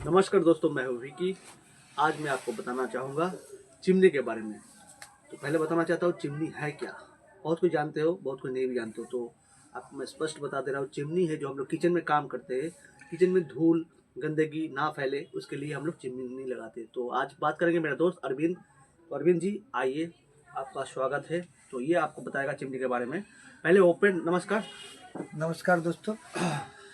नमस्कार दोस्तों, मैं हूँ विकी। आज मैं आपको बताना चाहूँगा चिमनी के बारे में। तो पहले बताना चाहता हूँ चिमनी है क्या। बहुत कोई जानते हो, बहुत कोई नहीं भी जानते हो, तो आपको मैं स्पष्ट बता दे रहा हूँ। चिमनी है जो हम लोग किचन में काम करते हैं, किचन में धूल गंदगी ना फैले उसके लिए हम लोग चिमनी लगाते हैं। तो आज बात करेंगे मेरा दोस्त अरविंद। तो अरविंद जी आइए, आपका स्वागत है। तो ये आपको बताएगा चिमनी के बारे में। पहले नमस्कार। नमस्कार दोस्तों।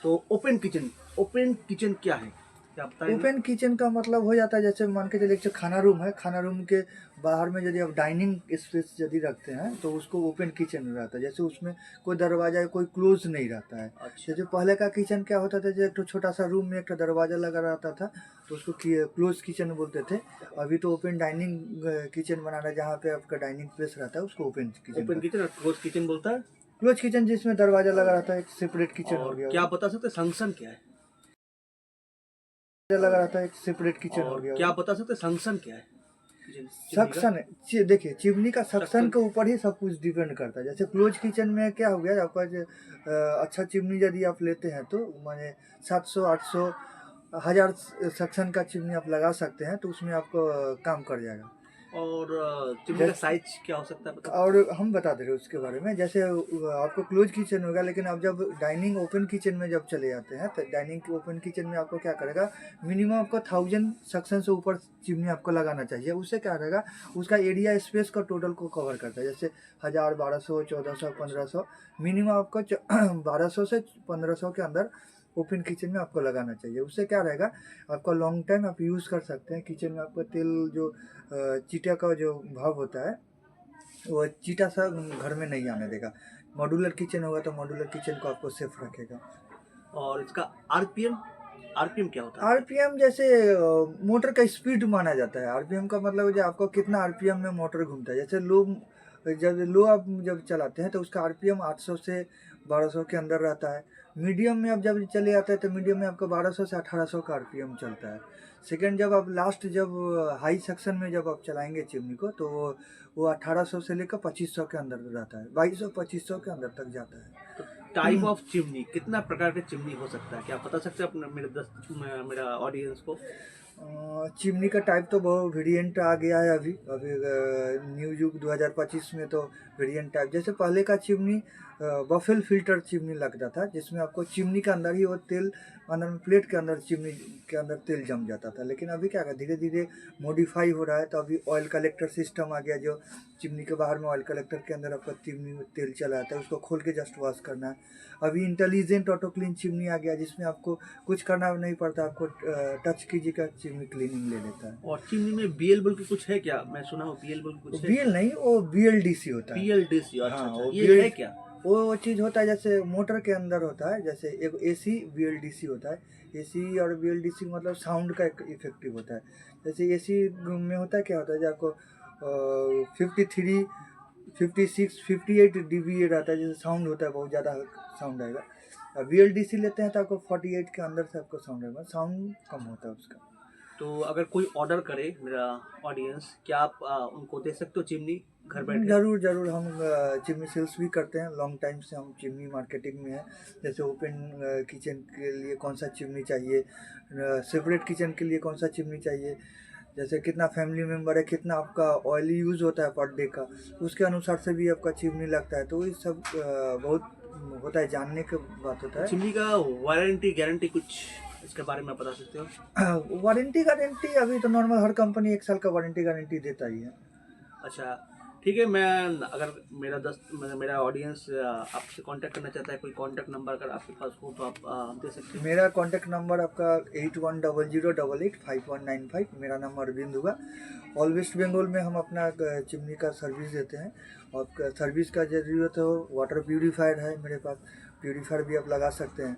तो ओपन किचन क्या है, क्या बताएंगे? ओपन किचन का मतलब हो जाता है, जैसे मान के चलिए एक खाना रूम है, खाना रूम के बाहर में यदि आप डाइनिंग स्पेस यदि रखते हैं तो उसको ओपन किचन में रहता है। जैसे उसमें कोई दरवाजा कोई क्लोज नहीं रहता है। अच्छा। जैसे पहले का किचन क्या होता था, जैसे एक तो छोटा सा रूम में एक दरवाजा लगा रहता था तो उसको क्लोज किचन बोलते थे। अभी तो ओपन डाइनिंग किचन बनाना है, जहाँ पे आपका डाइनिंग स्पेस रहता है उसको ओपन ओपन किचन। किचन और क्लोज किचन बोलता है। क्लोज किचन जिसमें दरवाजा लगा रहता है, एक सेपरेट किचन हो और गया। क्या बता सकते फंक्शन क्या है? लगा रहता है, एक सेपरेट किचन हो और गया। क्या बता सकते फंक्शन क्या है चिमनी का? सक्शन देखिए, चिमनी का सक्शन सक्शन। के ऊपर ही सब कुछ डिपेंड करता है। जैसे क्लोज किचन में क्या हो गया आपका, अच्छा चिमनी यदि आप लेते हैं तो माने 700 800 1000 सक्शन का चिमनी आप लगा सकते हैं, तो उसमें आपको काम कर जाएगा। और चिमनी का जैसे साइज क्या हो सकता है, बता और सकते हम बता दे रहे हैं उसके बारे में। जैसे आपको क्लोज किचन होगा, लेकिन आप जब डाइनिंग ओपन किचन में जब चले जाते हैं तो डाइनिंग ओपन किचन में आपको क्या करेगा, मिनिमम आपको 1000 सक्शन से ऊपर चिमनी आपको लगाना चाहिए। उससे क्या रहेगा, उसका एरिया स्पेस का टोटल को कवर करता है। जैसे 1000 1200 1400 1500, मिनिमम आपको 1200 से 1500 के अंदर ओपन किचन में आपको लगाना चाहिए। उससे क्या रहेगा, आपका लॉन्ग टाइम आप यूज़ कर सकते हैं। किचन में आपका तेल जो चीटा का जो भाव होता है वो चीटा सा घर में नहीं आने देगा। मॉड्यूलर किचन होगा तो मॉड्यूलर किचन को आपको सेफ रखेगा। हैं। और इसका आरपीएम आरपीएम क्या होता है? आरपीएम जैसे मोटर का स्पीड माना जाता है। आरपीएम का मतलब है जो आपको कितना आरपीएम में मोटर घूमता है। जैसे लो आप जब चलाते हैं तो उसका आरपीएम 800 से 1200 के अंदर रहता है। मीडियम में आप जब चले जाते हैं तो मीडियम में आपका 1200 से 1800 का आरपीएम चलता है। सेकेंड जब आप जब हाई सेक्शन में जब आप चलाएंगे चिमनी को तो वो 1800 से लेकर 2500 के अंदर रहता है, 2200 2500 के अंदर तक जाता है। तो टाइप ऑफ चिमनी, कितना प्रकार के चिमनी हो सकता है, क्या आप बता सकते हैं अपने मेरा ऑडियंस को? चिमनी का टाइप तो बहुत वेरिएंट आ गया है। अभी अभी न्यू युग 2025 में तो वेरिएंट टाइप, जैसे पहले का चिमनी बफेल फिल्टर चिमनी लगता था, जिसमें आपको चिमनी के अंदर ही वो तेल अंदर में प्लेट के अंदर चिमनी के अंदर तेल जम जाता था। लेकिन अभी क्या है, धीरे धीरे मॉडिफाई हो रहा है। तो अभी ऑयल कलेक्टर सिस्टम आ गया, जो चिमनी के बाहर में ऑयल कलेक्टर के अंदर आपका चिमनी में तेल चला आता है, उसको खोल के जस्ट वॉश करना है। अभी इंटेलिजेंट ऑटो क्लीन चिमनी आ गया, जिसमें आपको कुछ करना नहीं पड़ता, आपको टच कीजिए का चिमनी क्लीनिंग ले लेता है। और चिमनी में बीएल बोल के कुछ है क्या? मैं सुना हूँ बीएल बोल के कुछ है। बीएल नहीं, वो बीएलडीसी होता है। बीएलडीसी, अच्छा हाँ, अच्छा, वो ये है क्या? वो चीज़ होता है, जैसे मोटर के अंदर होता है। जैसे एक एसी बीएलडीसी होता है। एसी और बीएलडीसी मतलब साउंड का एक इफेक्टिव होता है। जैसे एसी में होता है, क्या होता है जो आपको 53 56 58 डीबी रहता है, जैसे साउंड होता है, बहुत ज़्यादा साउंड आएगा। और बीएलडीसी लेते हैं तो आपको 48 के अंदर से आपको साउंड आएगा, साउंड कम होता है उसका। तो अगर कोई ऑर्डर करे मेरा ऑडियंस, क्या आप उनको दे सकते हो चिमनी घर बैठे? ज़रूर ज़रूर, हम चिमनी सेल्स भी करते हैं। लॉन्ग टाइम से हम चिमनी मार्केटिंग में है। जैसे ओपन किचन के लिए कौन सा चिमनी चाहिए, सेपरेट किचन के लिए कौन सा चिमनी चाहिए, जैसे कितना फैमिली मेम्बर है, कितना आपका ऑयल यूज़ होता है पर डे का, उसके अनुसार से भी आपका चिमनी लगता है। तो ये सब बहुत होता है, जानने की बात होता तो है। चिमनी का वारंटी गारंटी कुछ इसके बारे में बता सकते हो? वारंटी गारंटी अभी तो नॉर्मल हर कंपनी 1 साल का वारंटी गारंटी देता ही है। अच्छा, ठीक है। मैं अगर मेरा ऑडियंस आपसे कांटेक्ट करना चाहता है, कोई कांटेक्ट नंबर अगर आपके पास हो तो आप दे सकते हैं। मेरा कॉन्टैक्ट नंबर आपका 8100885195। मेरा नाम अरविंद हुआ। ऑल वेस्ट बंगाल में हम अपना चिमनी का सर्विस देते हैं। और सर्विस का ज़रूरत हो, वाटर प्यूरीफायर है मेरे पास, प्यूरीफायर भी आप लगा सकते हैं।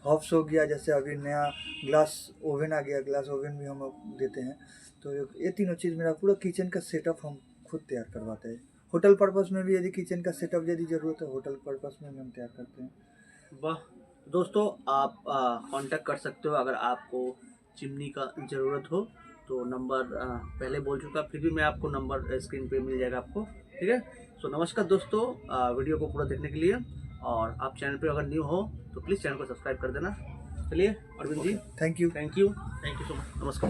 हॉब्स हो गया, जैसे अभी नया ग्लास ओवन आ गया, ग्लास ओवन भी हम देते हैं। तो ये तीनों चीज़, मेरा पूरा किचन का सेटअप हम खुद तैयार करवाते हैं। होटल पर्पज़ में भी यदि किचन का सेटअप यदि ज़रूरत है, होटल पर्पज़ में भी हम तैयार करते हैं। वाह दोस्तों, आप कांटेक्ट कर सकते हो अगर आपको चिमनी का ज़रूरत हो। तो नंबर पहले बोल चुका, फिर भी मैं आपको नंबर स्क्रीन पे मिल जाएगा आपको। ठीक है। सो नमस्कार दोस्तों, वीडियो को पूरा देखने के लिए। और आप चैनल पे अगर न्यू हो तो प्लीज़ चैनल को सब्सक्राइब कर देना। चलिए Arvind ji, thank you. Thank you so much, नमस्कार।